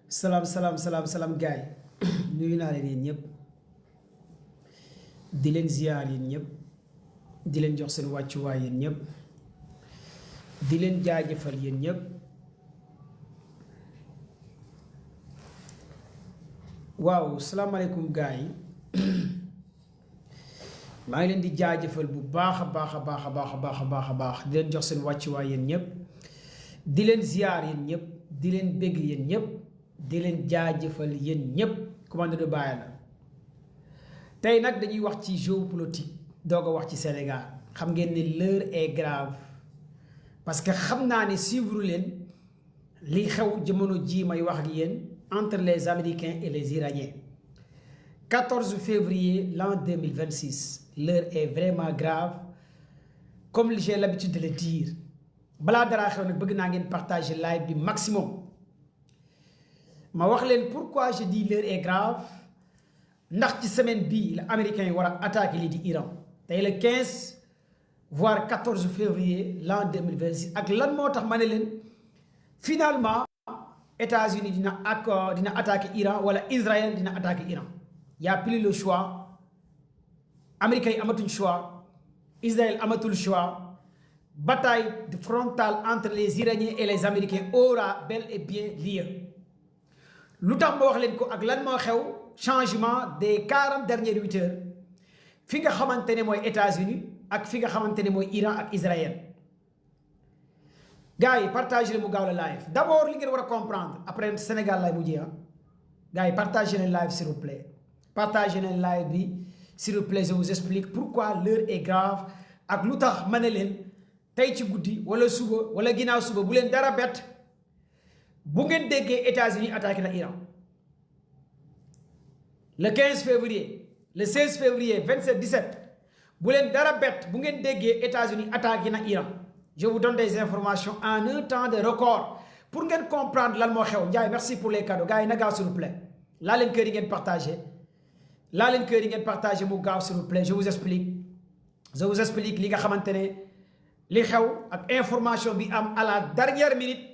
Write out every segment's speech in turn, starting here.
salaam gaay nuyu naa leen yéen ñëpp di leen ziyaar yéen ñëpp di leen jox seen wàccuwaay yéen ñëpp di leen jaajëfal yéen ñëpp waaw salaamaaleykum gaay maa ngi leen di jaajëfal bu baax a baax a baax a baax a baax a baax a baax di leen jox seen wàccuwaay yéen ñëpp di leen ziyaar yéen ñëpp di leen bégg yéen ñëpp di leen jaajëfal yéen ñëpp commande de Baye la tey nag dañuy wax ci géopolitique doog a wax ci Sénégal xam ngeen ne l'heure est grave parce que xam naa ne suivre leen li xew jamono ji may wax ak yéen entre les Américains et les Iraniens 14 février l'an 2026 l'heure est vraiment grave comme j'ai l'habitude de le dire balaa dara xew nag bëgg naa ngeen partager live bi maximum ma wax leen pourquoi je dis l'heure est grave ndax ci semaine bii la américains yi war a attaquer lii di Iran tey le 15 voire 14 février l'an 2026 ak lan moo tax ma ne leen finalement États-Unis dina attaquer Iran wala Israël dina attaquer Iran y a plus le choix américains yi amatuñ choix Israël amatul choix bataille frontale entre les Iraniens et les Américains aura bel et bien lieu lu tax ma wax leen ko ak lan moo xew changement des 40 dernières 8 heures fi nga xamante ne mooy États-Unis ak fi nga xamante ne mooy Iran ak Israël gars yi partagé leen mu gaaw la live d'abord li ngeen war a comprendre après Sénégal lay mujjee gars yi partagé leen live s'il vous plaît partagé leen live bi s'il vous plaît je vous explique pourquoi l'heure est grave ak lu tax ma ne leen tey ci guddi wala suba wala ginnaaw suba bu leen dara bett bu ngeen déggee États-Unis attaqué na Iran le 15 février le 16 février 27 17 bu leen dara bett bu ngeen déggee États-Unis attaqué na Iran je vous donne des informations en un temps de record pour ngeen comprendre lan moo xew Ndiaye merci pour les cadeaux gars yi na gaaw s'il vous plaît laa leen kër yi ngeen partagé laa leen kër yi ngeen partagé mu gaaw s'il vous plaît je vous explique li nga xamante ne li xew ak information bi am à la dernière minute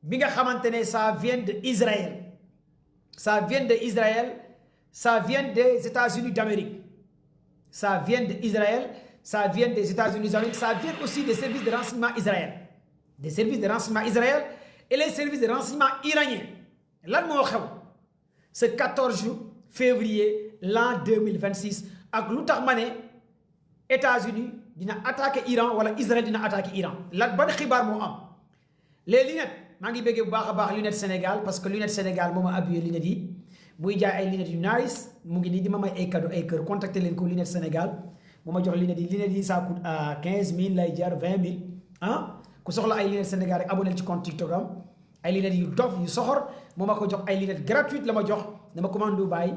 bi nga xamante ne ça vient de Israël ça vient de Israël ça vient des États-Unis d'Amérique ça vient de Israël ça vient des États-Unis d'Amérique ça vient aussi des services de renseignement Israël des services de renseignement Israël et les services de renseignement iraniens lan moo xew ce 14 février l'an 2026 ak lu tax ma ne États-Unis dina attaquer Iran wala Israël dina attaquer Iran lan ban xibaar moo am les lunettes maa ngi bëggee bu baax a baax lunettes Sénégal parce que lunettes Sénégal moo ma appuyé lunettes yi buy jaay ay lunettes yu nice mu ngi nii di ma may ay cadeau ay kër contacter leen ko lunettes Sénégal bu ma jox lunettes yi ça coûte à 15000 lay jar 20000 ah ku soxla ay lunettes Sénégal rek abonné ci compte TikTok am ay lunettes yu dof yu soxor moo ma ko jox ay lunettes gratuites la ma jox dama commande bàyyi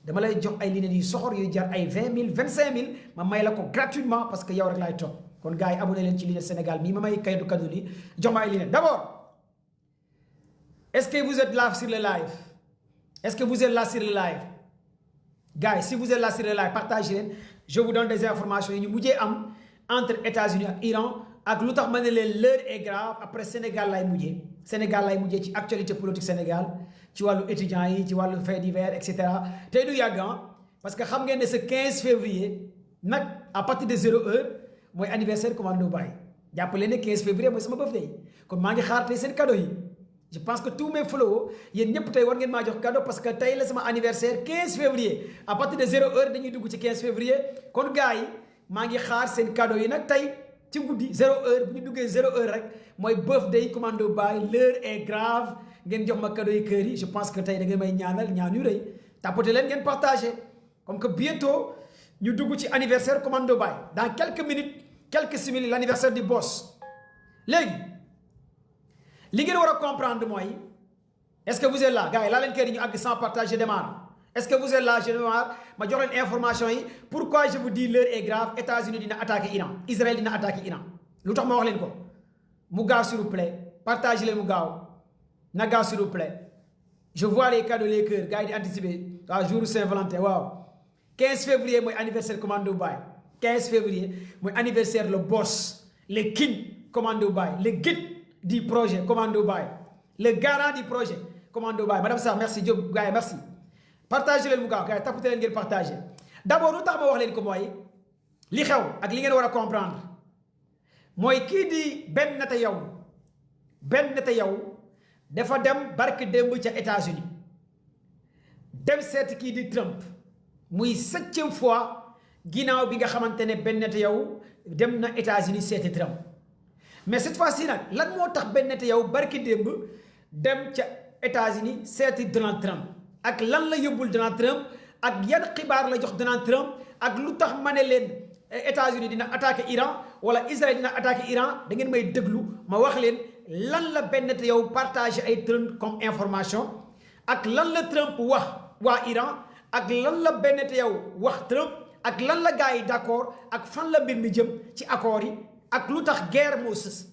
dama lay jox ay lunettes yu soxor yu jar ay 20000 25000 ma may la ko gratuitement parce que yow rek laay topp kon gars yi abonné leen ci lunettes Sénégal mii ma may cadeau ni jox ma ay lunettes d'abord est-ce que vous êtes là sur le live est-ce que vous êtes là sur le live gars si vous êtes là sur le live partagez leen je vous donne des informations yi ñu mujjee am entre États-Unis ak Iran ak lu tax ma ne leen l'heure est grave après Sénégal lay mujjee ci actualité politique Sénégal ci wàllu étudiants yi ci wàllu faits divers et cetera tey du yàgg parce que xam ngeen ne ce 15 février nag à partir de 0 heure mooy anniversaire commando Baye jàpp leen ne 15 février mooy sama birthday kon maa ngi xaar tey seen cadeau yi je pense que tous mes flow yéen ñëpp tey war ngeen maa jox cadeau parce que tey la sama anniversaire 15 février à partir de 0 heure dañuy dugg ci 15 février kon gars yi maa ngi xaar seen cadeau yi nag tey ci guddi 0 heure bu ñu duggee 0 heure rek mooy birthday commando Baye l'heure est grave ngeen jox ma cadeau yi kër yi je pense que tey da ngeen may ñaanal ñaan yu rëy tapoter leen ngeen partager comme que bientôt ñu dugg ci anniversaire commando Baye dans quelques minutes quelques simili l'anniversaire du boss léegi li ngeen war a comprendre mooy est-ce que vous êtes là gars yi laa leen kër yi ñu àgg sans partage je démarre est-ce que vous êtes là je démarre ma jox leen information yi pourquoi je vous dis l'heure est grave États-Unis dina attaquer Iran Israël dina attaquer Iran lu tax ma wax leen ko mu gaaw s'il vous plaît partage leen mu gaaw na gaaw s'il vous plaît je vois les cadeaux les cœurs gars yi di anticiper waaw jour Saint-Valentin waaw 15 février mooy anniversaire commando Baye 15 février mooy anniversaire le boss le king commando Baye le guide du projet commando Baye le garant du projet commando baay madame Sarr merci Diop gars yi merci partagé leen bu gaaw gars yi tapote leen ngeen partagé d'abord lu tax ma wax leen ko mooy li xew ak li ngeen war a comprendre mooy kii di Ben Netanyahu dafa dem barke démb ca États-Unis dem seeti kii di Trump muy 7e fois ginnaaw bi nga xamante ne Ben Netanyahu dem na États-Unis seeti Trump mais cette fois-ci nag lan moo tax Ben Netanyahu barke démb dem ca États-Unis seeti Donald Trump ak lan la yóbbul Donald Trump ak yan xibaar la jox Donald Trump ak lu tax ma ne leen États-Unis dina attaqué Iran wala Israël dina attaqué Iran da ngeen may déglu ma wax leen lan la Ben Netanyahu partagé ay Trump comme information ak lan la Trump wax waa Iran ak lan la Ben Netanyahu wax Trump ak lan la gars yi d'accord ak fan la mbir mi jëm ci accords yi ak lu tax guerre moo sës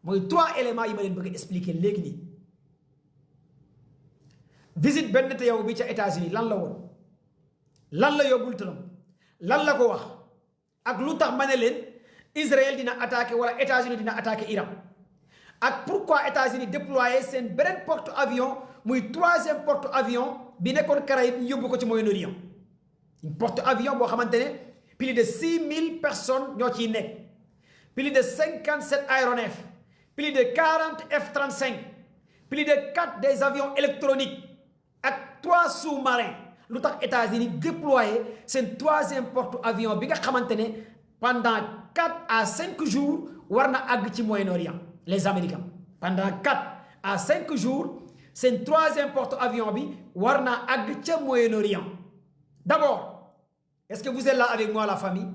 mooy 3 éléments yi ma leen bëgg a expliquer léegi nii visite Ben Netanyahu bi ca États-Unis lan la woon lan la yóbbul Trump lan la ko wax ak lu tax ma ne leen Israël dina attaqué wala États-Unis dina attaqué Iran ak pourquoi États-Unis déployé seen beneen porte-avions muy 3e porte-avions bi nekkoon Caraïbes ñu yóbbu ko ci Moyen-Orient une porte-avions boo xamante ne plus de 6000 personnes ñoo ciy nekk plus de 57 aéronefs plus de 40 F-35 plus de 4 des avions électroniques ak 3 sous-marins lu tax États-Unis déployé seen 3e porte-avions bi nga xamante ne pendant 4 à 5 jours war na àgg ci Moyen-Orient les Américains pendant 4 à 5 jours seen 3e porte-avions bi war na àgg ca Moyen-Orient d'abord est-ce que vous êtes là avec moi la famille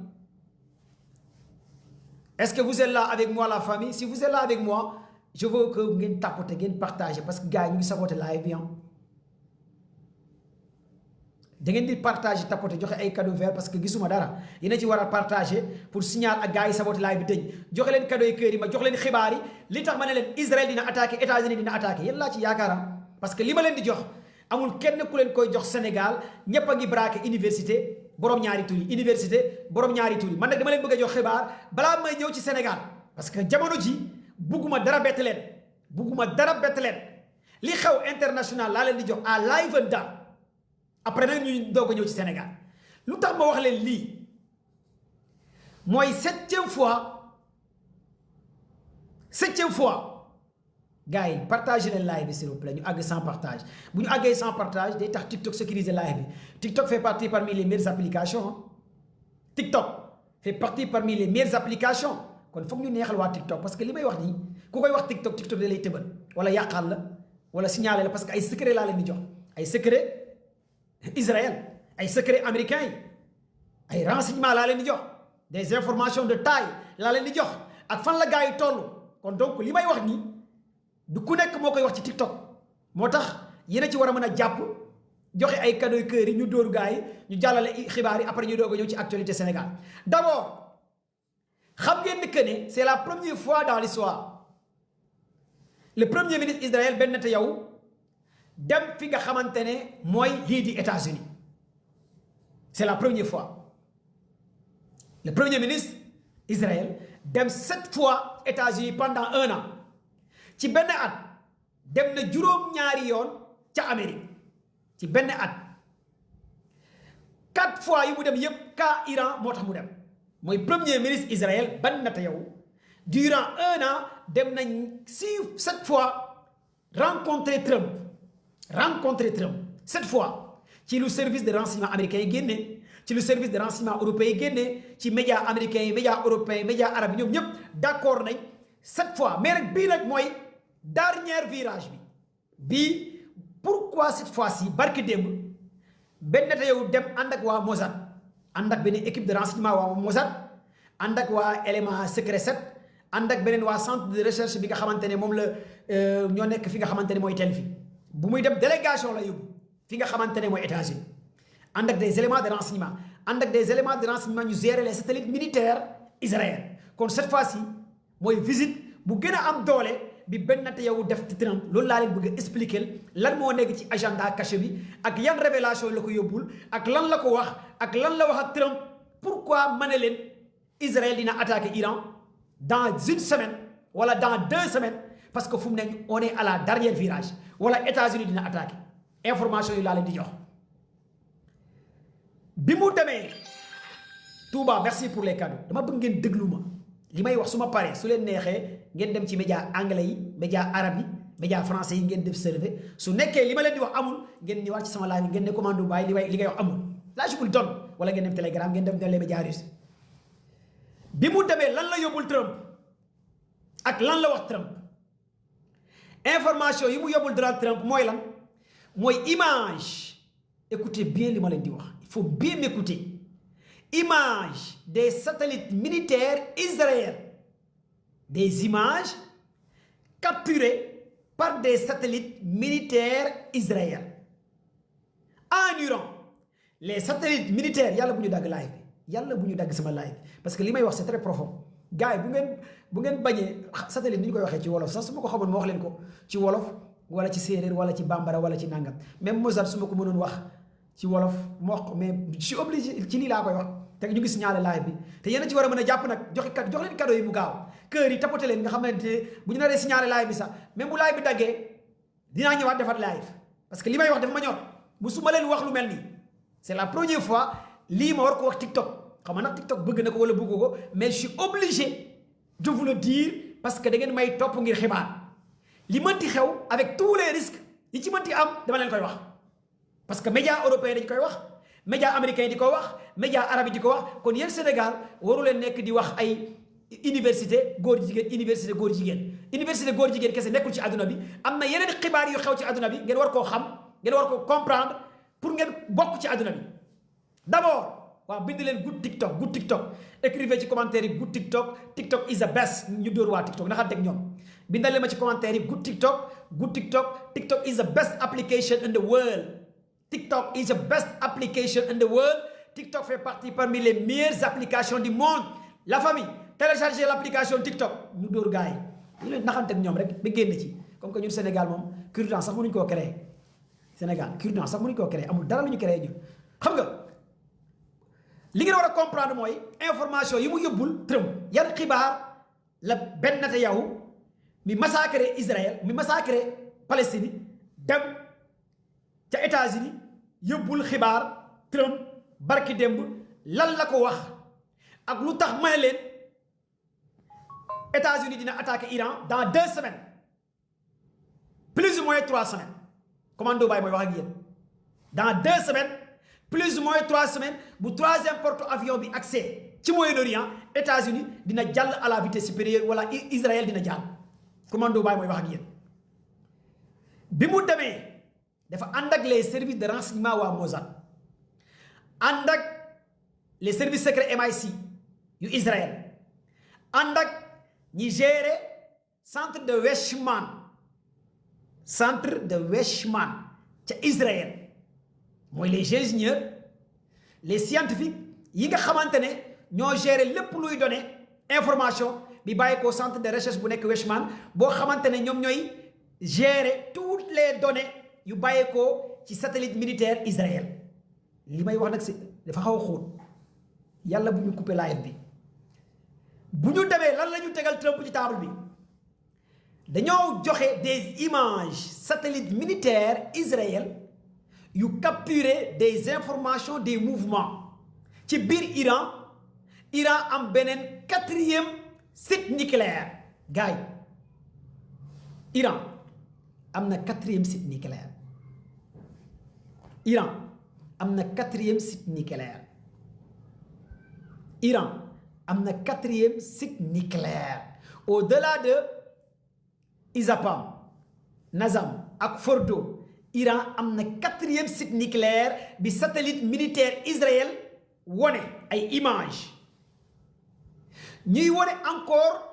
est-ce que vous êtes là avec moi la famille si vous êtes là avec moi je veux que ngeen tapoter ngeen partager parce que gars yi ñu ngi saboter live bi da ngeen di partager tapoter joxe ay cadeau vert parce que gisuma dara yéen a ci war a partager pour signal ak gars yi saboter live bi tëj joxe leen cadeau yi kër yi ma jox leen xibaar yi li tax ma ne leen Israël dina attaquer États-Unis dina attaquer yéen laa ci yaakaaram parce que li ma leen di jox amul kenn ku leen koy jox Sénégal ñëpp a ngi braqué université borom ñaari tur yi université borom ñaari tur yi man nag dama leen bëgg a jox xibaar balaa may ñëw ci Sénégal parce que jamono ji bugguma dara bett leen li xew international laa leen di jox à live and down après nag ñu doog a ñëw ci Sénégal lu tax ma wax leen lii mooy 7e fois gars yi partagez leen live bi s'il vous plaît ñu àgg sans partage bu ñu àggee sans partage day tax TikTok sécuriser live bi TikTok fait partie parmi les meilleures applications TikTok fait partie parmi les meilleures applications kon foog ñu neexal waa TikTok parce que li may wax nii ku koy wax TikTok da lay tëbal wala yàqal la wala signaler la parce que ay secret laa leen di jox ay secret Israël ay secret américains yi ay renseignements laa leen di jox des informations de taille laa leen di jox ak fan la gars yi toll kon donc li may wax nii du ku nekk moo koy wax ci TikTok moo tax yéen a ci war a mën a jàpp joxe ay cadeau kër yi ñu dóoru gars yi ñu jàllale xibaar yi après ñu doog a ñëw ci actualité Sénégal d'abord xam ngeen ni que ne c'est la première fois dans l'histoire le premier ministre Israël Ben Netanyahu dem fi nga xamante ne mooy lii di États-Unis c'est la première fois le premier ministre Israël dem 7 fois États-Unis pendant 1 an ci benn at dem na juróom-ñaari yoon ca Amérique ci benn at 4 fois yu mu dem yépp ka Iran moo tax mu dem mooy premier ministre Israël Ben Netanyahu durant 1 an dem nañ 7 fois rencontrer Trump 7 fois ci lu service de renseignement américain yi génne ci lu service de renseignement européen yi génne ci médias américains yi médias européens médias arabes yi ñoom ñëpp d'accord nañ 7 fois mais nag bii nag mooy dernier virage bi pourquoi cette fois-ci barki démb Ben Netanyahu dem ànd ak waa Mossad ànd ak beneen équipe de renseignement waa Mossad ànd ak waa élément secret 7 ànd ak beneen waa centre de recherche bi nga xamante ne moom la ñoo nekk fi nga xamante ne mooy tel fi bu muy dem délégation la yóbbu fi nga xamante ne mooy États-Unis ànd ak des éléments de renseignement ànd ak des éléments de renseignement ñu gérer les satellites militaires israéliens kon cette fois-ci mooy visite bu gën a am doole bi Ben Netanyahu def ci Trump loolu laa leen bëgg a expliquer lan moo nekk ci agenda caché bi ak yan révélation la ko yóbbul ak lan la ko wax ak lan la wax ak Trump pourquoi ma ne leen Israël dina attaquer Iran dans 1 semaine wala dans 2 semaines parce que fu mu ne on est à la dernière virage wala États-Unis dina attaqué information yi laa leen di jox. bi mu demee Touba merci pour les cadeaux dama bëgg ngeen déglu ma li may wax su ma paree su leen neexee ngeen dem ci média anglais yi média arabe yi média français yi ngeen def survey su nekkee li ma leen di wax amul ngeen ñëwaat ci sama live ngeen ne commande Baye li ngay wax amul là je vous le donne wala ngeen dem Telegram ngeen dem dans les médias russes. bi mu demee lan la yóbbul Trump ak lan la wax Trump information yi mu yóbbul Donald Trump mooy lan mooy image écoutez bien li ma leen di wax il faut bien m'écouter. Images des satellites militaires israéliens, des images capturées par des satellites militaires israéliens en Iran. Les satellites militaires yàlla bu ñu dagg live bi yàlla bu ñu dagg sama live parce que li may wax c'est très profond gars yi bu ngeen bañee satellite ni ñu koy waxee ci wolof sax su ma ko xamoon ma wax leen ko ci wolof wala ci séeréer wala ci bambara wala ci nangam même Mozart su ma ko mënoon wax ci wolof ma wax ko mais je suis obligé ci lii laa koy wax. te ñu ngi signalé live bi te yéen a ci war a mën a jàpp nag jox leen cadeau yi mu gaaw kër yi tapoté leen nga xamante bu ñu naree signalé live bi sax même bu live bi daggee dinaa ñëwaat defaat live parce que li may wax dafa ma ñor musuma leen wax lu mel nii c'est la première fois lii ma war ko wax TikTok xam nga nag TikTok bëgg na ko wala bëgg ko mais je suis obligé de vous le dire parce que da ngeen may topp ngir xibaar li mënti xew avec tous les risques yi ci mënti am dama leen koy wax parce que médias européens dañ koy wax. média américain di ko wax média arabe yi di ko wax kon yéen Sénégal waru leen nekk di wax ay université góor jigéen kese nekkul ci àdduna bi am na yeneen xibaar yu xew ci àdduna bi ngeen war koo xam ngeen war koo comprendre pour ngeen bokk ci àdduna bi d'abord waaw bind leen good TikTok écrivez ci commentaire yi good TikTok is the best ñu dóor waa TikTok naxa teg ñoom bindal leen ma ci commentaire yi good TikTok is the best application in the world. TikTok is the best application in the world. TikTok fait partie parmi les meilleures applications du monde. La famille, téléchargez l'application TikTok. ñu dóor gars yi ñu leen naxante ak ñoom rek ba génn ci comme que ñun Sénégal moom cure-dent sax mënuñu koo créer Sénégal cure-dent sax mënuñu koo créer amul dara lu ñu créer ñun xam nga li ngeen war a comprendre mooy information yi mu yóbbul Trump yan xibaar la Ben Netanyahu mi massacré Israël mi massacré Palestine dem ca États-Unis yóbbul xibaar Trump barki démb lan la ko wax ak lu tax may leen États-Unis dina attaquer Iran dans 2 semaines plus ou moins 3 semaines commando Baye mooy wax ak yéen dans 2 semaines plus ou moins 3 semaines bu 3e porte-avions bi accès ci Moyen-Orient États-Unis dina jàll à la vitesse supérieure wala Israël dina jàll commando Baye mooy wax ak yéen bi mu demee. dafa ànd ak les services de renseignement waa Mossad ànd ak les services secrets MI6 yu Israël ànd ak ñi gérer centre de Weizmann ca Israël mooy les ingénieurs les scientifiques yi nga xamante ne ñoo gérer lépp luy donner information bi bàyyi ko centre de recherche bu nekk Weizmann boo xamante ne ñoom ñooy gérer toutes les données yu bàyyeekoo ci satellite militaire Israël li may wax nag si dafa xaw a xóot yàlla bu ñu coupé live bi bu ñu demee lan la ñu tegal Trump ci table bi dañoo joxe des images satellites militaires Israël yu capturer des informations des mouvements ci biir Iran am beneen 4e site nucléaire gars yi Iran am na 4e site nucléaire Iran am na 4e site nucléaire Iran am na 4e site nucléaire au-delà de Isapam Nazam ak Fordo Iran am na 4e site nucléaire bi satellite militaire Israël wone ay images ñuy wone encore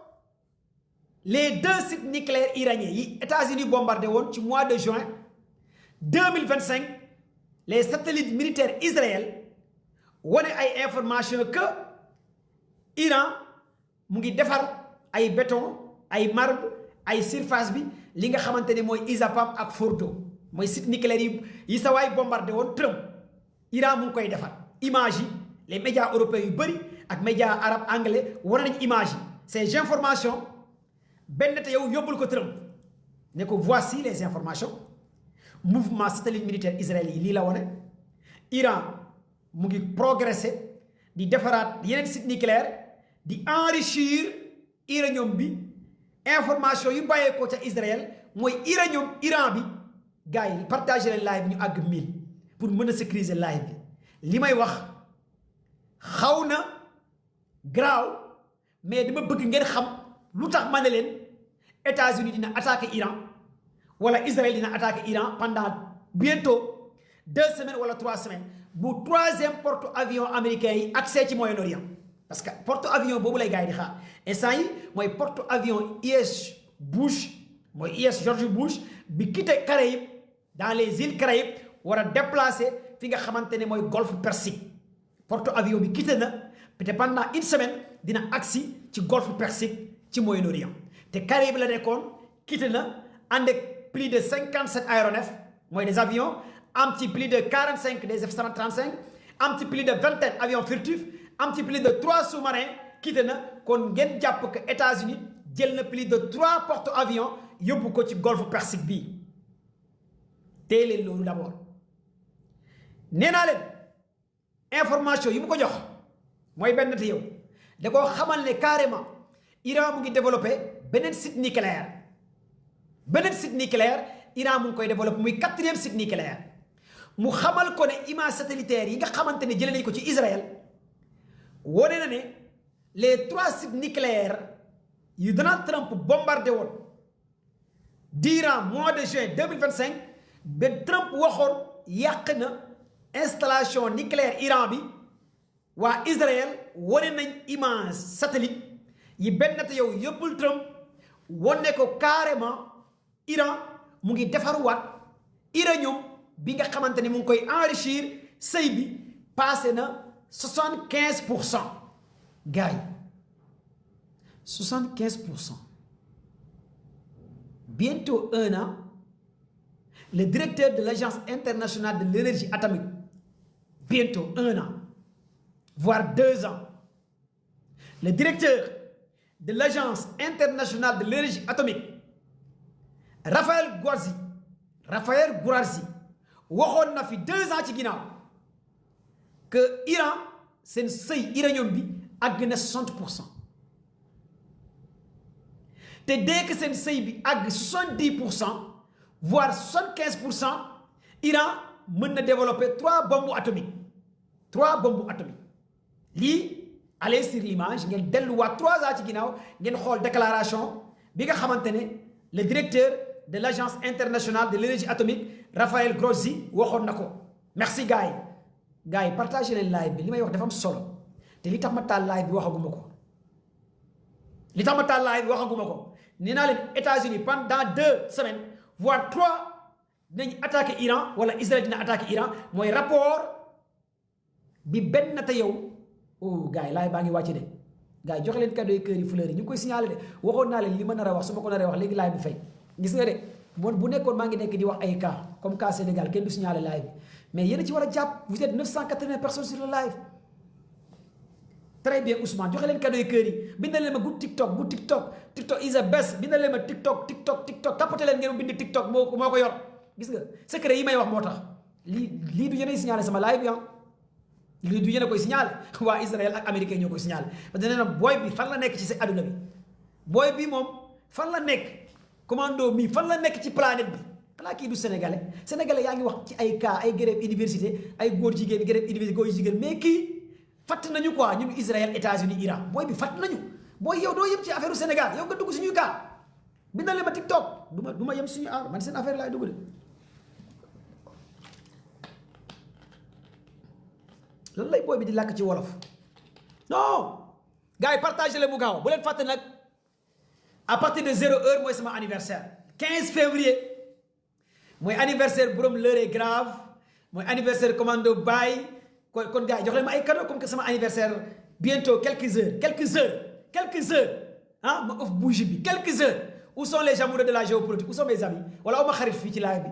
les 2 sites nucléaires iraniens yi États-Unis bombardé woon ci mois de juin 2025 les satellites militaires Israël wane ay information que Iran mu ngi defar ay béton ay marbre ay surface bi li nga xamante ne mooy Isapam ak Fordo mooy site nucléaire yi sa waay bombardé woon Trump Iran mu ngi koy defar image yi les médias européens yu bëri ak médias arabes anglais wane nañ image yi ces informations benn te yow yóbbul ko Trump ne ko voici les informations mouvement satellite militaire israélien lii la wone Iran mu ngi progresser di defaraat yeneen site nucléaire di enrichir uranium bi information yu bàyyeekoo ca Israël mooy uranium Iran bi gars yi partagé leen live bi ñu àgg 1000 pour mën a sécuriser live bi li may wax xaw na graaw mais dama bëgg ngeen xam lu tax ma ne leen États-Unis dina attaquer Iran wala Israël dina attaquer Iran pendant bientôt 2 semaines wala 3 semaines bu 3e porte-avions américain yi accès ci Moyen-Orient parce que porte-avions boobu lay gars yi di xaar instant yi mooy porte-avions US Bush mooy US George Bush bi quitté Caraïbes dans les îles Caraïbes war a déplacer fi nga xamante ne mooy golfe Persique porte-avions bi quitté na te pendant 1 semaine dina agsi ci golfe Persique ci Moyen-Orient te Caraïbes la nekkoon quitté na ànd ak plus de 57 aéronefs mooy des avions am ci plus de 45 des F-135 am ci plus de 20 avions furtifs am ci plus de 3 sous-marins quitté na kon ngeen jàpp que États-Unis jël na plus de 3 porte-avions yóbbu ko ci golfe Persique bii tey leen loolu d'abord nee naa leen information yi mu ko jox mooy benn te yow da koo xamal ne carrément Iran mu ngi développé beneen site nucléaire Iran mu ngi koy développé muy 4e site nucléaire mu xamal ko ne image satellitaire yi nga xamante ne jëlee nañ ko ci Israël wone na ne les 3 sites nucléaires yu Donald Trump bombardé woon durant mois de juin 2025 ba Trump waxoon yàq na installation nucléaire Iran bi waa Israël wone nañ image satellite yi benn te yow yóbbul Trump wone ko carrément Iran mu ngi defaruwaat uranium bi nga xamante ni mu ngi koy enrichir sëy bi passé na 75% gars yi 75%. Bientôt 1 an, le directeur de l'Agence internationale de l'énergie atomique, bientôt 1 an, voire 2 ans, le directeur de l'Agence internationale de l'énergie atomique, Raphaël Gouarzi, waxoon na fi 2 ans ci ginnaaw que Iran seen sëy uranium bi àgg na 60%. te dès que seen sëy bi àgg 70% voire 75% Iran mën na développer 3 bombes atomiques lii allez sur l'image ngeen delluwaat 3 ans ci ginnaaw ngeen xool déclaration bi nga xamante ne le directeur de l'Agence internationale de l'énergie atomique Raphaël Grossi waxoon na ko. merci gars yi partagé leen live bi li may wax dafa am solo te li tax ma taal live bi waxaguma ko nee naa leen États-Unis pendant 2 semaines voire 3 dinañ attaqué Iran wala Israël dina attaqué Iran mooy rapport bi benn te yow oh gars yi live baa ngi wàcc de gars yi joxe leen cadeau yi kër yi fleurs yi ñu ngi koy signalé de waxoon naa leen li ma nar a wax su ma ko naree wax léegi live bi fay gis nga de bu nekkoon maa ngi nekk di wax ay cas comme cas Sénégal kenn du signalé live bi mais yéen a ci war a jàpp vous êtes 980 personnes sur le live. très bien Ousmane joxe leen cadeau yi kër yi bindal leen ma gu TikTok is the best bindal leen ma TikTok tapote leen ngeen bind TikTok moo ko yor gis nga secret yi may wax moo tax lii du yéen a signalé sama live bi lii du yéen a koy signalé waa Israël ak américain ñoo koy signalé parce que nee na booy bi fan la nekk ci sa adduna bi booy bi moom fan la nekk commando mi fan la nekk ci planète bi xanaa kii du sénégalais yaa ngi wax ci ay cas ay grève université ay góor jigéen grève université góor jigéen mais kii fatt nañu quoi ñun Israël États-Unis Iran booy bi fatt nañu booy yow doo yem ci affaire u Sénégal yow nga dugg suñuy cas bindal leen ma TikTok du ma yem suñu man seen affaire laay dugg de lan lay booy bi di làkk ci wolof non gars yi partagé leen mu gaaw bu leen fàtte nag à partir de 0 heure mooy sama anniversaire 15 février mooy anniversaire borom l'heure est grave mooy anniversaire commando Baye kon gars yi jox leen ma ay cadeau comme que sama anniversaire bientôt quelques heures ah ma off bougie bi quelques heures où sont les amoureux de la géopolitique où sont mes amis wala aw ma xarit fii ci live bi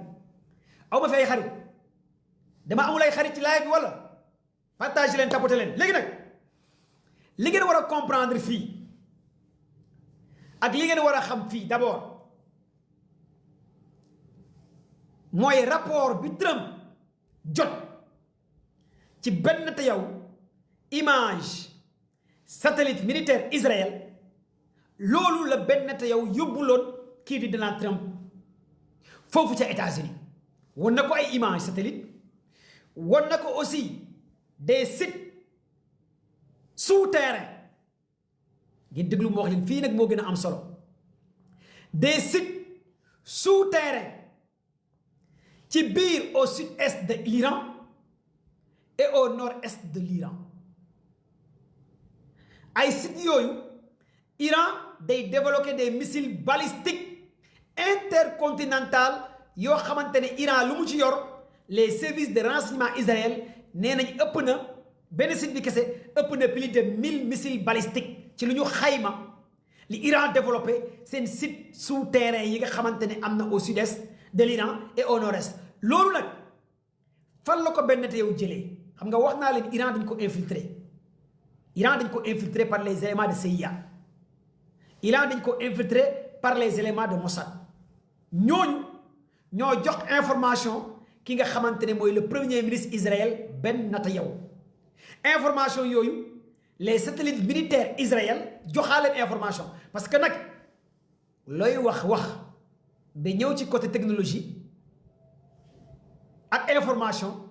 aw ma fi ay xarit dama amul ay xarit ci live bi wala partage leen tapote leen léegi nag li ngeen war a comprendre fii ak li ngeen war a xam fii d'abord mooy rapport bi Trump jot ci benn te yow image satellite militaire Israël loolu la benn te yow yóbbuloon kii di Donald Trump foofu ca États-Unis won na ko ay image satellite won na ko aussi des sites souterrains ngeen déglu moo wax leen fii nag moo gën a am solo des sites souterrains ci biir au sud-est de l'Iran et au nord-est de l'Iran ay sites yooyu Iran day développer des missiles balistiques intercontinental yoo xamante ne Iran lu mu ci yor les services de renseignement Israël nee nañ ëpp na benn site bi kese ëpp na plus de 1000 missiles balistiques ci lu ñu xayma li Iran développé seen site souterrain yi nga xamante ne am na au sud-est de l'Iran et au nord-est loolu nag fan la ko benn te yow jëlee xam nga wax naa leen Iran dañ ko infiltré par les éléments de CIA Iran dañ ko infiltré par les éléments de Mossad ñooñu ñoo jox information ki nga xamante ne mooy le premier ministre Israël Ben Netanyahu information yooyu les satellites militaires Israël joxaaleen information parce que nag looy wax ba ñëw ci côté technologie ak information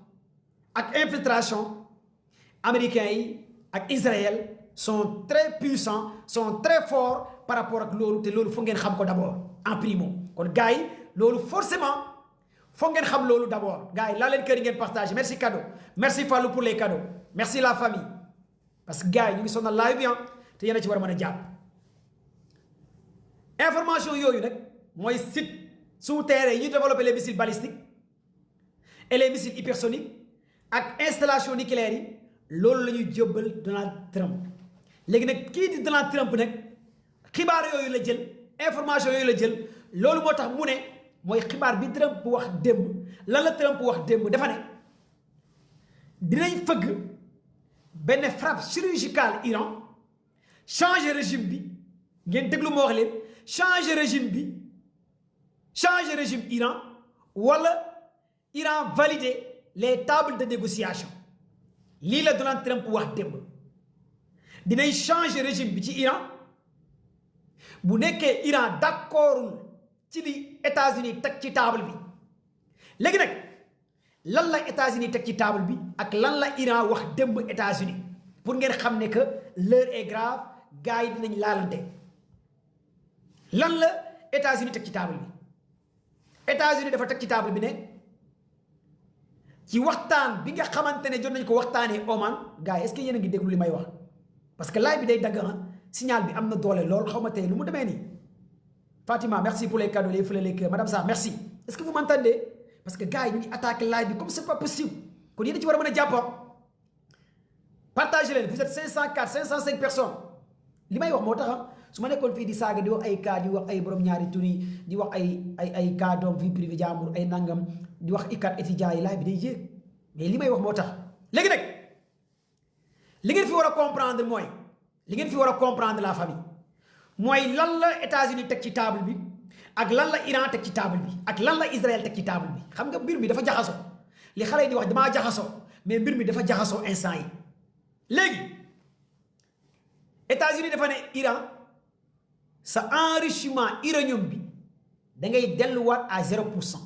ak infiltration américains yi ak Israël sont très puissants sont très forts par rapport ak loolu te loolu foog ngeen xam ko d'abord en primo kon gars yi loolu forcément foog ngeen xam loolu d'abord gars yi laa leen kër yi ngeen partagé merci cadeau merci Fallou pour les cadeaux merci la famille parce que gars yi ñu ngi sonal live bien te yéen a ci war a mën a jàpp information yooyu nag mooy site souterrain yi ñu développé les missiles balistiques et les missiles hypersoniques ak installation nucléaire yi loolu la ñuy jóbbal Donald Trump léegi nag kii di Donald Trump nag xibaar yooyu la jël information yooyu la jël loolu moo tax mu ne mooy xibaar bi Trump wax démb lan la Trump wax démb dafa ne dinañ fëgg benn frappe chirurgicale Iran changer régime bi ngeen déglu ma wax leen changer régime Iran wala Iran valider les tables de négociation lii la Donald Trump wax démb dinañ changer régime bi ci Iran bu nekkee Iran d'accordul ci li États-Unis teg ci table bi léegi nag lan la États-Unis teg ci table bi ak lan la Iran wax démb États-Unis pour ngeen xam ne que l'heure est grave gars yi dinañ laalante lan la États-Unis teg ci table bi États-Unis dafa teg ci table bi ne ci waxtaan bi nga xamante ne jot nañ ko waxtaanee Oman gars yi est-ce que yéen a ngi déglu li may wax parce que live bi day dagg signal bi am na doole lool xaw ma tey lu mu demee nii Fatima merci pour les cadeaux les fleurs les cœurs madame Sarr merci est-ce que vous m'entendez parce que gars yi ñu ngi attaqué live bi comme c'est pas possible kon yéen a ci war a mën a jàppoo partagez leen vous êtes 504 505 personnes li may wax moo tax su ma nekkoon fii di saaga di wax ay cas di wax ay borom ñaari tur yi di wax ay cas doom vie privée jàmbur ay nangam di wax ikat étudiants yi live bi day yéeg mais li may wax moo tax léegi nag li ngeen fi war a comprendre mooy li ngeen fi war a comprendre la famille mooy lan la États-Unis teg ci table bi ak lan la Iran teg ci table bi ak lan la Israël teg ci table bi xam nga mbir mi dafa jaxasoo li xale yi di wax damaa jaxasoo mais mbir mi dafa jaxasoo instant yi léegi États-Unis dafa ne Iran sa enrichissement uranium bi da ngay delluwaat à 0%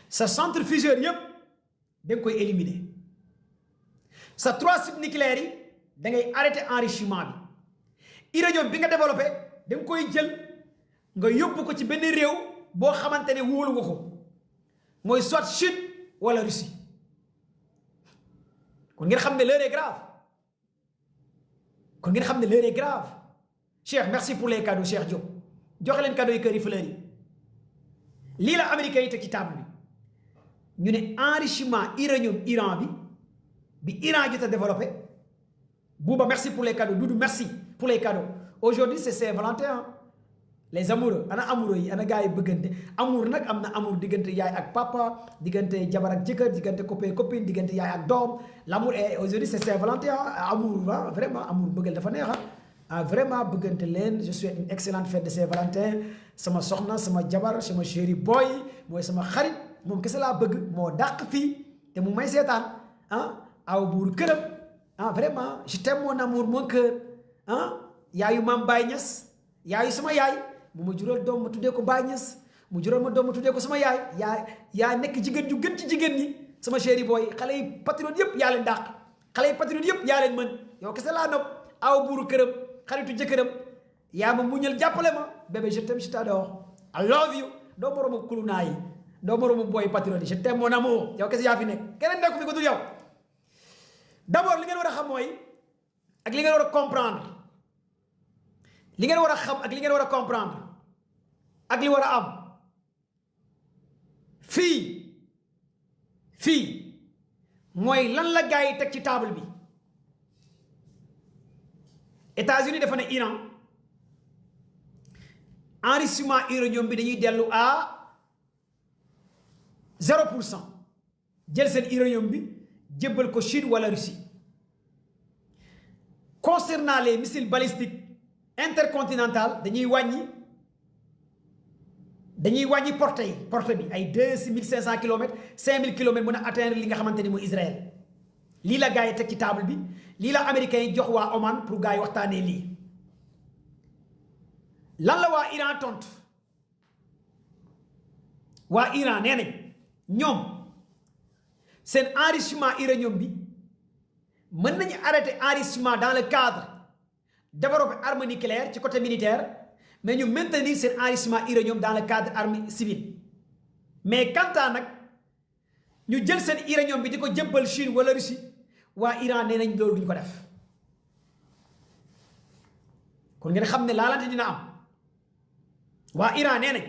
sa centrifugeur yépp da nga koy éliminer sa 3 sites nucléaires yi da ngay arrêter enrichissement bi uranium bi nga développé da nga koy jël nga yóbbu ko ci benn réew boo xamante ne wóolu nga ko mooy soit Chine wala Russie kon ngeen xam ne l'heure est grave kon ngeen xam ne l'heure est grave Cheikh merci pour les cadeaux Cheikh Diop joxe leen cadeaux yi kër yi fleur yi lii la américains yi teg ci table bi ñu ne enrichissement uranium Iran bi Iran jot a développé Bouba merci pour les cadeaux Doudou merci pour les cadeaux aujourd'hui c'est Saint-Valentin les amoureux ana amoureux yi ana gars yi bëggante amour nag am na amour diggante yaay ak papa diggante jabar ak jëkkër diggante copain copine diggante yaay ak doom l'amour est aujourd'hui c'est Saint-Valentin amour vraiment amour bëggal dafa neex vraiment bëggante leen je souhaite une excellente fête de Saint-Valentin sama soxna sama jabar sama chéri boy mooy sama xarit moom kese laa bëgg moo dàq fii te mu may seetaan aw buuru këram vraiment je t'aime mon amour mon cœur yaayu maam Baye Niass yaayu sama yaay mu ma jural doom ma tuddee ko Baye Niass mu jural ma doom ma tuddee ko sama yaay yaa nekk jigéen ju gën ci jigéen ñi sama chéri boy xale yi patriote yëpp yaa leen dàq xale yi patriote yëpp yaa leen mën yow kese laa nopp aw buuru këram xaritu jëkkëram yaa ma muñal jàppale ma bébé je t'aime je t'adore I love you doo moromu kulunaa yi doo moromu boy patriote yi je t'aime mon amour yow kese yaa fi nekk keneen nekku fi ko dul yow d'abord li ngeen war a xam mooy ak li ngeen war a comprendre li ngeen war a xam ak li ngeen war a comprendre ak li war a am fii mooy lan la gars yi teg ci table bi États-Unis dafa ne Iran enrichissement uranium bi dañuy dellu à 0% jël seen uranium bi jébbal ko Chine wala Russie concernant les missiles balistiques intercontinental dañuy wàññi portée bi ay 2500 kilomètres 5000 kilomètres mën a atteindre li nga xamante ni mooy Israël lii la gars yi teg ci table bi lii la américains yi jox waa Oman pour gars yi waxtaanee lii lan la waa Iran tontu waa Iran nee nañ ñoom seen enrichissement uranium bi mën nañu arrêter enrichissement dans le cadre développer arme nucléaire ci côté militaire mais ñu maintenir seen enrichissement uranium dans le cadre arme civile mais quant à nag ñu jël seen uranium bi di ko jëbbal Chine wala Russie waa Iran nee nañ loolu duñ ko def kon ngeen xam ne laalante dina am waa Iran nee nañ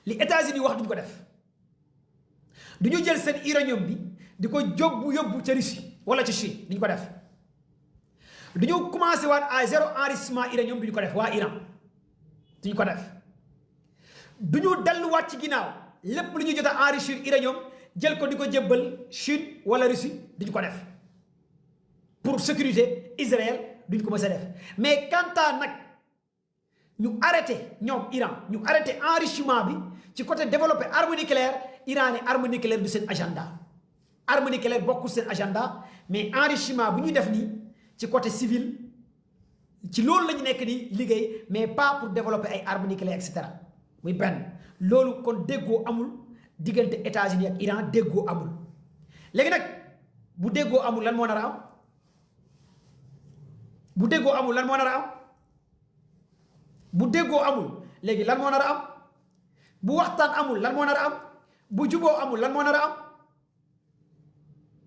li États-Unis wax duñ ko def du ñu jël seen uranium bi di ko yóbbu ca Russie wala ca Chine duñ ko def du ñu commencé waat à 0 enrichissement uranium duñ ko def waa Iran duñ ko def du ñu delluwaat ci ginnaaw lépp lu ñu jot a enrichir uranium jël ko di ko jébbal Chine wala Russie duñ ko def pour sécurité Israël duñ ko mës a def mais quant à nag ñu arrêté ñoom Iran ñu arrêté enrichissement bi ci côté développé arme nucléaire Iran ne arme nucléaire du seen agenda arme nucléaire bokkul seen agenda mais enrichissement bu ñuy def nii ci côté civil ci loolu la ñu nekk di liggéey mais pas pour développer ay armes nucléaires et cetera muy benn loolu kon déggoo amul diggante États-Unis ak Iran déggoo amul léegi nag bu déggoo amul lan moo nar a am bu déggoo amul lan moo nar a am bu déggoo amul léegi lan moo nar a am bu waxtaan amul lan moo nar a am bu juboo amul lan moo nar a am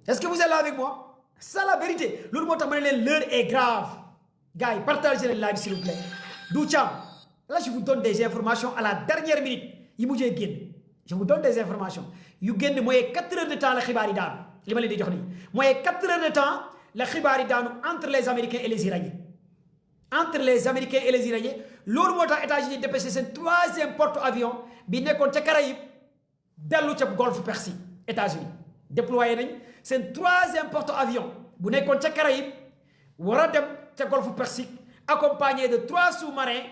est-ce que vous êtes là avec moi c'est la vérité loolu moo tax ma ne leen l'heure est grave gars yi partagez leen live s'il vous plaît du Thiam là je vous donne des informations à la dernière minute yi mujjee génn je vous donne des informations yu génn mooy 4 heures de temps la xibaar yi daanu li ma leen di jox nii mooy 4 heures de temps la xibaar yi daanu entre les Américains et les Iraniens entre les Américains et les Iraniens loolu moo tax États-Unis dépêché seen 3e porte-avions bi nekkoon ca Caraïbes dellu ca golfe Persique États-Unis déployé nañ seen 3e porte-avions bu nekkoon ca Caraïbes war a dem ca golfe Persique accompagné de 3 sous-marins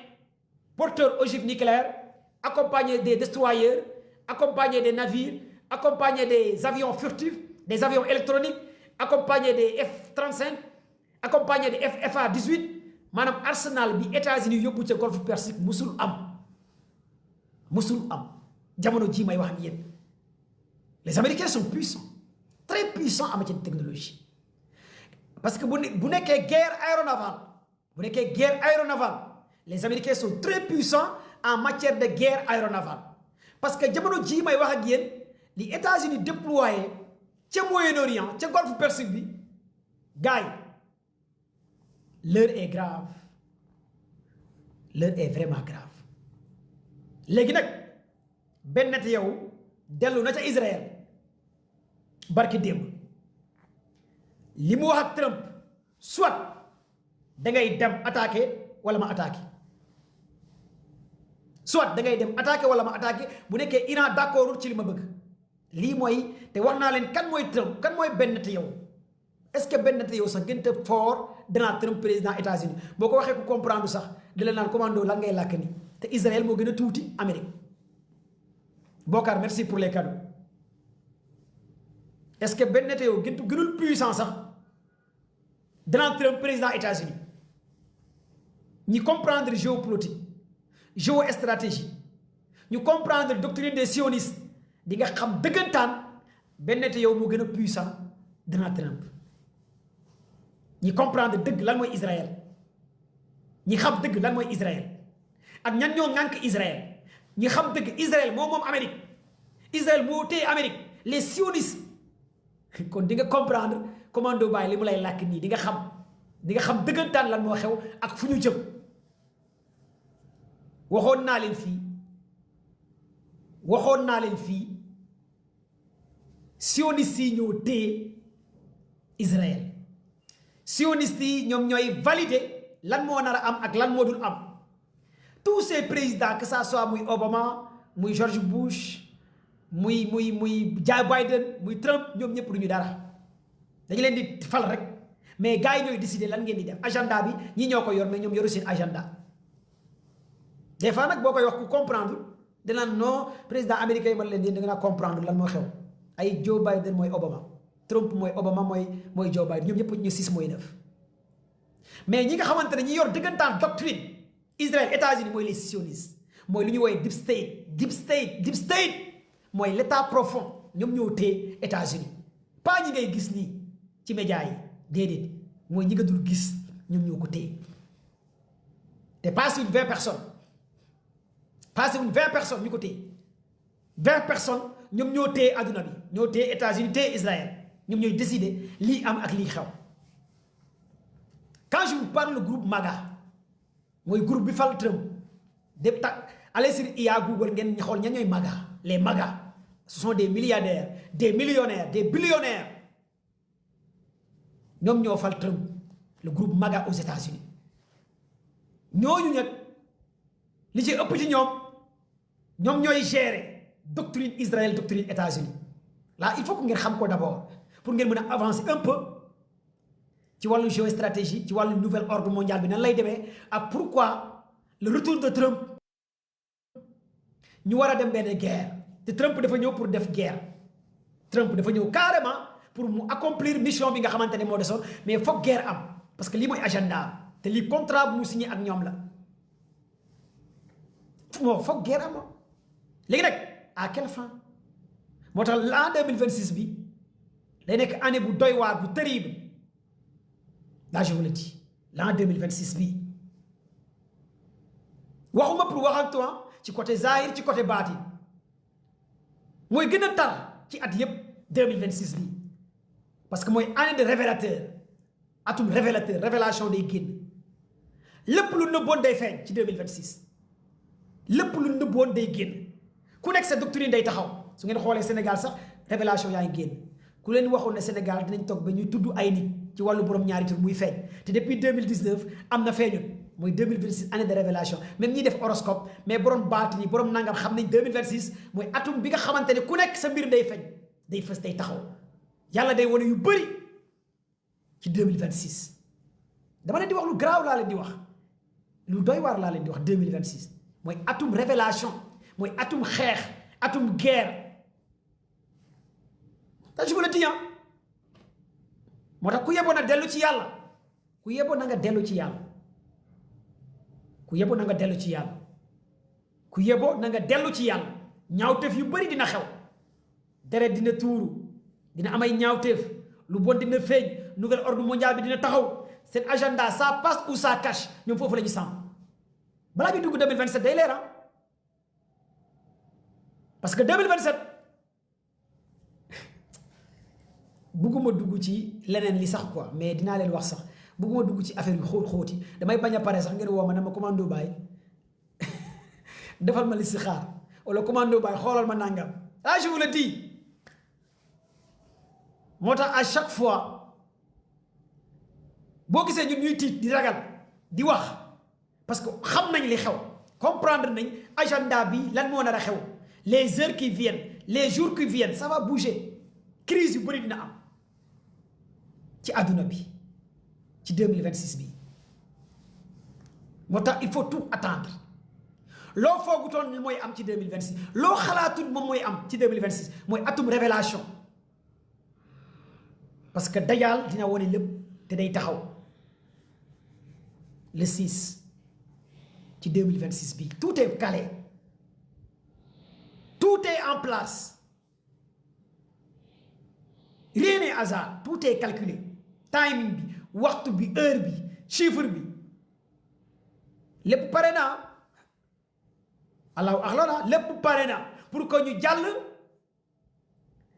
porteurs ogives nucléaires accompagné des destroyers accompagné des navires accompagné des avions furtifs des avions électroniques accompagné des F-35 accompagné des FA-18 maanaam arsenal bi États-Unis yóbbu ca golfe Persique musul am jamono ji may wax ak yéen les Américains sont puissants très puissants en matière de technologie parce que bu nekkee guerre aéronavale les Américains sont très puissants en matière de guerre aéronavale parce que jamono ji may wax ak yéen li États-Unis déployé ca Moyen-Orient ca golfe Persique bi gars yi l'heure est grave l'heure est vraiment grave léegi nag Bennett yow dellu na ca Israël barki démb li mu wax ak Trump soit da ngay dem attaquer wala ma attaquer soit da ngay dem attaquer wala ma attaquer bu nekkee Iran d'accordul ci li ma bëgg lii mooy te wax naa leen kan mooy Trump kan mooy Bennett yow est-ce que Bennett yow sax gën a fort Donald Trump président États-Unis boo ko waxee ku comprendre sax di la naan commando lan ngay làkk ni te Israël moo gën a tuuti Amérique Bokar merci pour les cadeaux est-ce que benn yow gënul puissant sax Donald Trump président États-Unis ñi comprendre géopolitique géostratégie ñu comprendre doctrine des sionistes di nga xam dëggantaan benn yow moo gën a puissant Donald Trump ñi comprendre dëgg lan mooy Israël ñi xam dëgg lan mooy Israël ak ñan ñoo ŋànk Israël ñi xam dëgg Israël moom Amérique Israël moo téye Amérique les sionistes kon di nga comprendre commando Baye li mu lay làkk nii di nga xam dëggantaan lan moo xew ak fu ñu jëm waxoon naa leen fii sionistes yi ñoo téye Israël sionistes yi ñoom ñooy valider lan moo nar a am ak lan moo dul am tous ces présidents que ça soit muy Obama muy George Bush muy Joe Biden muy Trump ñoom ñëpp du ñu dara dañu leen di fal rek mais gars yi ñooy décider lan ngeen di def agenda bi ñi ñoo ko yor mais ñoom yoru seen agenda des fois nag boo koy wax ku comprendre danaan non président américain yi man leen di da nga naa comprendre lan moo xew ay Joe Biden mooy Obama Trump mooy Obama mooy Joe Biden ñoom ñëpp ñu 6 mooy 9 mais ñi nga xamante ne ñi yor dëggantaan doctrine Israël États-Unis mooy les sionistes mooy lu ñu woowee deep state mooy l'état profond ñoom ñoo téye États-Unis pas ñi ngay gis nii ci média yi déedéet mooy ñi nga dul gis ñoom ñoo ko téye te passé wuñ 20 personnes ñu ko téye 20 personnes ñoom ñoo téye adduna bi ñoo téye États-Unis téye Israël ñoom ñooy décider lii am ak lii xew quand je vous parle le groupe MAGA mooy groupe bi fal Trump allez sur IA Google ngeen xool ñan ñooy MAGA les MAGA ce sont des milliardaires des millionnaires des billionnaires ñoom ñoo fal Trump le groupe MAGA aux États-Unis ñooñu nag li ci ëpp ci ñoom ñooy gérer doctrine Israël doctrine États-Unis là il faut que ngeen xam ko d'abord pour ngeen mën a avancer un peu ci wàllu géostratégie ci wàllu nouvel ordre mondial bi nan lay demee ak pourquoi le retour de Trump ñu war a dem benn guerre te Trump dafa ñëw pour def guerre Trump dafa ñëw carrément pour mu accomplir mission bi nga xamante ne moo desoon mais foog guerre am parce que lii mooy agenda te lii contrat bu mu signé ak ñoom la moo foog guerre am léegi nag à quelle fin moo tax l'an 2026 bi day nekk année bu doy waar bu terrible là je vous le dis l'an 2026 bi waxuma pour wax ak toi ci côté zahir ci côté baatin mooy gën a tar ci at yépp 2026 bi parce que mooy année de révélateur atum révélateur révélation day génn lépp lu nëbboon day feeñ ci 2026 lépp lu nëbboon day génn ku nekk sa doctrine day taxaw su ngeen xoolee Sénégal sax révélation yaa ngi génn ku leen waxoon ne Sénégal dinañ toog ba ñuy tudd ay nit ci wàllu borom ñaari tur muy feeñ te depuis 2019 am na feeñut mooy 2026 année de révélation même ñiy def horoscope mais borom baati ni borom nangam xam nañ 2026 mooy atum bi nga xamante ne ku nekk sa mbir day feeñ day fës day taxaw yàlla day wane yu bëri ci 2026 dama leen di wax lu garaaw laa leen di wax lu doy waar laa leen di wax 2026 mooy atum révélation mooy atum xeex atum guerre te je vous le dis moo tax ku yeboon na dellu ci yàlla ku yeboon na nga dellu ci yàlla ku yeboo na nga dellu ci yàlla ku yeboo na nga dellu ci yàlla ñaawteef yu bari dina xew deret dina tuuru dina amay ñaawteef lu bon dina feeñ nouvel ordre mondial bi dina taxaw seen agenda ça passe ou ça cache ñoom foofu la ñu sàmm balaa bi dugg 2027 day leer parce que 2027 bugguma dugg ci leneen li sax quoi mais dinaa leen wax sax bugguma dugg ci affaire yu xóoti damay bañ a pare sax ngeen woo ma ne ma commando baay defal ma li si xaar wala commando baay xoolal ma nangam je vous le dis moo tax à chaque fois boo gisee ñun ñuy tiit di ragal di wax parce que xam nañ li xew comprendre nañ agenda bi lan moo nar a xew les heures qui viennent les jours qui viennent ça va bouger crise yu bëri dina am ci àdduna bi ci 2026 bi moo tax il faut tout attendre loo foogutoon mooy am ci 2026 loo xalaatul moom mooy am ci 2026 mooy atum révélation parce que Dajjal dina wone lépp te day taxaw le 6 ci 2026 bi tout est calé tout est en place rien n'est hasard tout est calculé timing bi waxtu bi heure bi chiffre bi lépp pare na allahu axlana lépp pare na pour que ñu jàll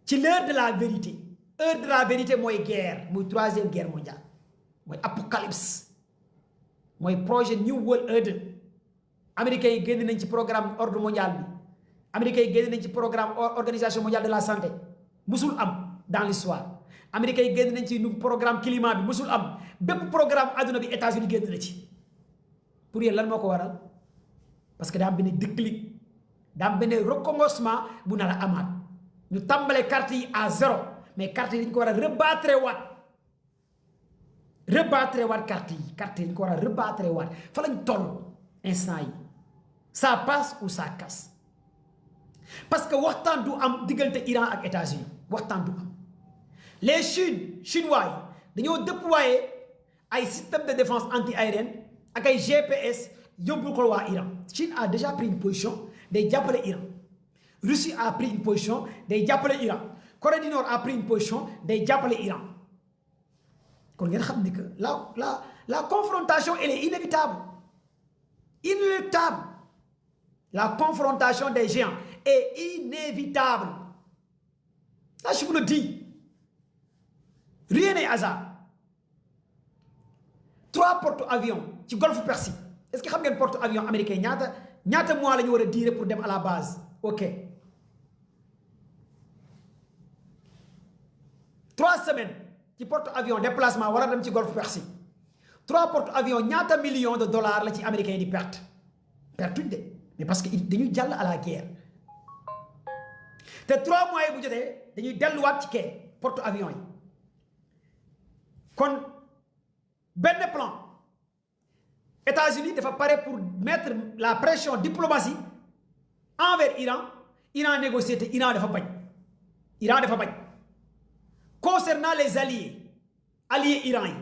ci l'heure de la vérité heure de la vérité mooy guerre muy 3e guerre mondiale mooy apocalypse mooy projet New World Order américains yi génn nañ ci programme ordre mondial bi américains yi génn nañ ci programme organisation mondiale de la santé musul am dans l'histoire américains yi génn nañ ci programme climat bi musul am bépp programme adduna bi États-Unis génn na ci pour yéen lan moo ko waral parce que daa am benn déclic daa am benn recommencement bu nar a amaat ñu tàmbale carte yi à 0 mais carte yi dañu ko war a rebattre waat carte yi dañu ko war a rebattre waat fa lañ toll instant yi ça passe ou ça casse parce que waxtaan du am diggante Iran ak États-Unis waxtaan du am les chinois yi dañoo déployer ay système de défense anti-aérienne ak ay GPS yóbbul ko waa Iran Chine a déjà pris une position day jàppale Iran Russie a pris une position day jàppale Iran Corée du Nord a pris une position day jàppale Iran kon ngeen xam ni que la confrontation elle est inévitable la confrontation des géants est inévitable là je vous le dis rien n'est hasard 3 porte-avions ci golfe Persique est-ce que xam ngeen porte-avions américain ñaata mois la ñu war a durer pour dem à la base ok 3 semaines ci porte-avions déplacement war a dem ci golfe Persique 3 porte-avions ñaata millions de dollars la ci américains yi di perte tuuti de mais parce que dañuy jàll à la guerre te 3 mois yi bu jotee dañuy delluwaat ci kee porte-avions yi kon benn plan États-Unis dafa pare pour mettre la pression diplomatie envers Iran négocier te Iran dafa bañ concernant les alliés Iran yi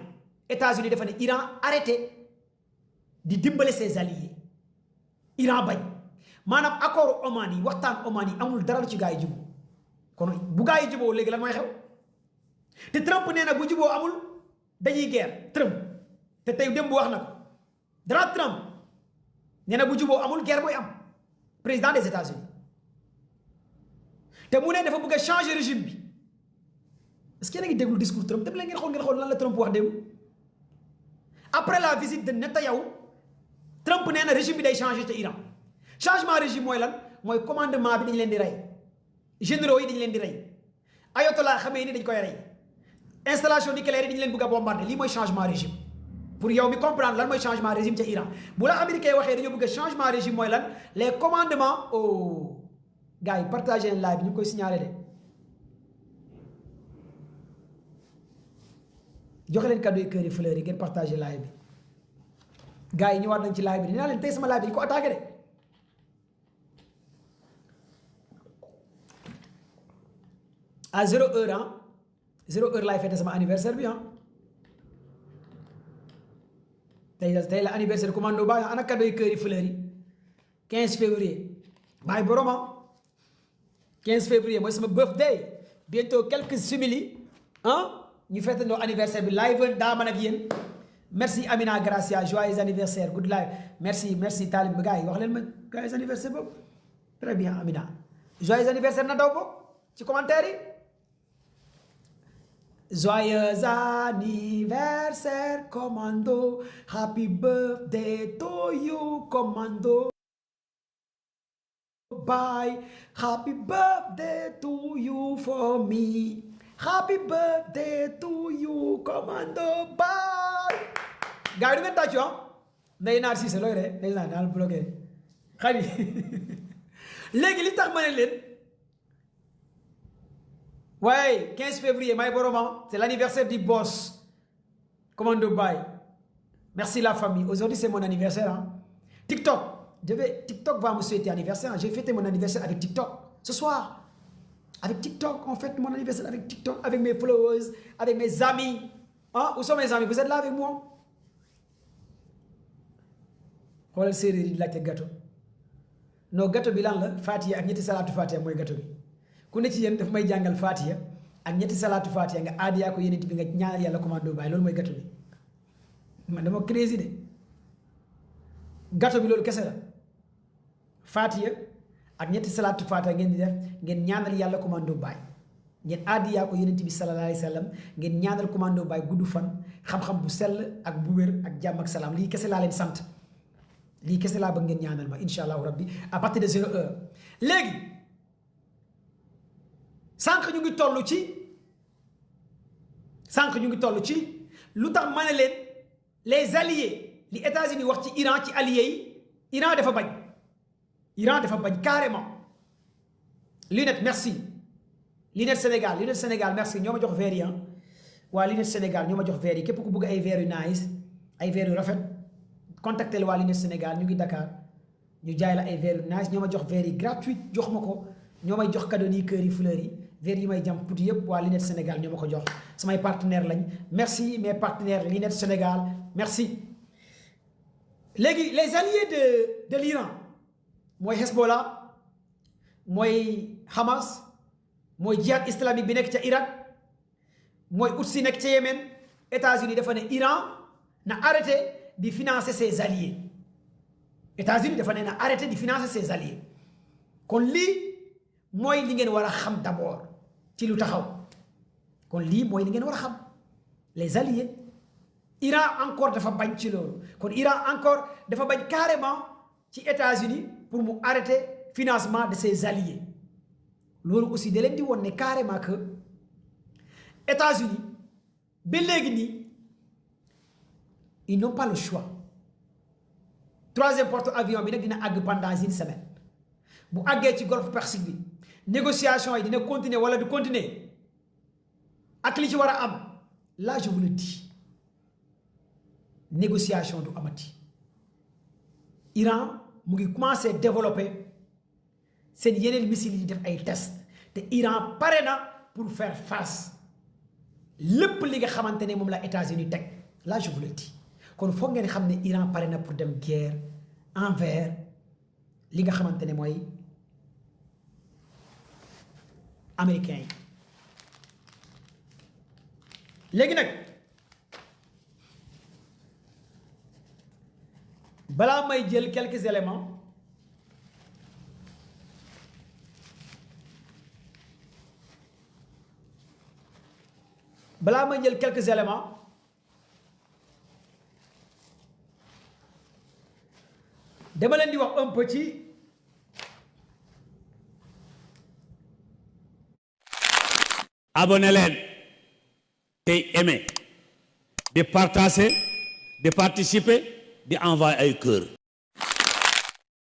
États-Unis dafa ne Iran arrêté di dimbale ses alliés Iran bañ maanaam accord Oman yi waxtaan Oman yi amul dara lu ci gaa yi juboo kon bu gaa yi juboo léegi lan mooy xew te Trump nee na bu juboo amul dañuy guerre Trump te tey démb wax na ko Donald Trump nee na bu juboo amul guerre mooy am président des États-Unis te mu ne dafa bëgg a changer régime bi est-ce que yéen a ngi déglu discours Trump dem leen ngeen xool lan la Trump wax démb après la visite de Netanyahu Trump nee na régime bi day changer te Iran changement régime mooy lan mooy commandement bi dañu leen di rey généraux yi dañu leen di rey ayatollah Khamenei dañu koy rey installation nucléaire yi dañu leen bëgg a bombarder lii mooy changement régime pour yow mi comprendre lan mooy changement régime ca Iran bu la américain waxee dañoo bëgg a changement régime mooy lan les commandements gars yi partagé leen live bi ñu koy signalé de joxe leen cadeau yi kër yi fleurs yi ngeen partagé live bi gars yi ñëwaat nañ ci live bi dinaa leen tey sama live bi dañu ko attaqué de à 0 heure 0 heure laay fête sama anniversaire bi tey la anniversaire commando ba ana cadeau yi kër yi fleurs yi 15 février baay boroma 15 février mooy sama birthday bientôt quelques simili ñu fêtandoo anniversaire bi live daa man ak yéen merci Amina Gracia joyeux anniversaire good life merci Talib gars yi wax leen ma joyeux anniversaire boobu très bien Amina joyeux anniversaire na daw boobu ci commentaire yi joyeux anniversaire commando happy birthday to you commando bye happy birthday to you for me happy birthday to you commando bye gars yi du ngeen tàccu nday naar Cissé looy ree nday naar daal bloqué xari léegi li tax ma ne leen waaye 15 février may boroma c'est l'anniversaire du boss commando bye merci la famille aujourd'hui c'est mon anniversaire TikTok TikTok va me souhaiter anniversaire. J'ai fêté mon anniversaire avec TikTok ce soir. Avec TikTok, on fête mon anniversaire avec TikTok, avec mes followers, avec mes amis. Hein? Où sont mes amis? Vous êtes là avec moi? Xoolal séeréer yi di laajte gâteau non gâteau bi lan la Fatiha ak ñetti salaatu Fatiha mooy gâteau bi ku ne ci yéen daf may jàngal Fatiha ak ñetti salaatu Fatiha nga aadiyaa ko yeneen bi nga ñaanal yàlla commando baay loolu mooy gâteau bi man dama crazy de gâteau bi loolu kese la Fatiha ak ñetti salaatu Fatiha ngeen di def ngeen ñaanal yàlla commando baay ngeen aadiyaa ko yeneen bi sallallahu alayhi wa sallam ngeen ñaanal commando baay gudd fan xam-xam bu sell ak bu wér ak jàmm ak salaam lii kese laa leen sant. lii kese laa bëgg ngeen ñaanal ma incha allahu rabbi à partir de 0 heure léegi sànq ñu ngi toll ci lu tax ma ne leen les alliés li États-Unis wax ci Iran ci alliés yi Iran dafa bañ carrément lunette merci lunette Sénégal merci ñoo ma jox verre yi waa lunette Sénégal ñoo ma jox verre yi képp ku bëgg ay verre yu nice ay verre yu rafet contactel waa Lunette Sénégal ñu ngi Dakar ñu jaay la ay verre yu nice ñoo ma jox verre yi gratuit jox ma ko ñoo may jox cadeau yi kër yi fleurs yi verre yi may jam puti yëpp waa Lunette Sénégal ñoo ma ko jox samay partenaires lañ merci mes partenaires Lunette Sénégal merci. léegi les alliés de l'Iran mooy Hezbollah mooy Hamas mooy jihad islamique bi nekk ca Irak mooy Houthi nekk ca Yémen États-Unis dafa ne Iran na arrêté di financer ses alliés États-Unis dafa ne na arrêté di financer ses alliés kon lii mooy li ngeen war a xam d'abord ci lu taxaw kon lii mooy li ngeen war a xam les alliés Iran encore dafa bañ ci loolu kon Iran encore dafa bañ carrément ci États-Unis pour mu arrêter financement de ses alliés loolu aussi da leen di woon ne carrément que États-Unis ba léegi nii ils n'ont pas le choix troisième porte-avions bi nag dina àgg pendant une semaine bu àggee ci golfe Persique bi négociation yi dina continuer wala du continuer ak li ci war a am là je vous le dis négociation du amati Iran mu ngi commencer développer seen yeneen missiles yi def ay tests te Iran pare na pour faire face lépp li nga xamante ne moom la États-Unis teg là je vous le dis kon foog ngeen xam ne Iran pare na pour dem guerre envers li nga xamante ne mooy américains yi léegi nag balaa may jël quelques éléments dama leen di wax un peu ci abonné leen tey aimé di partager di participer di envoyer ay cœur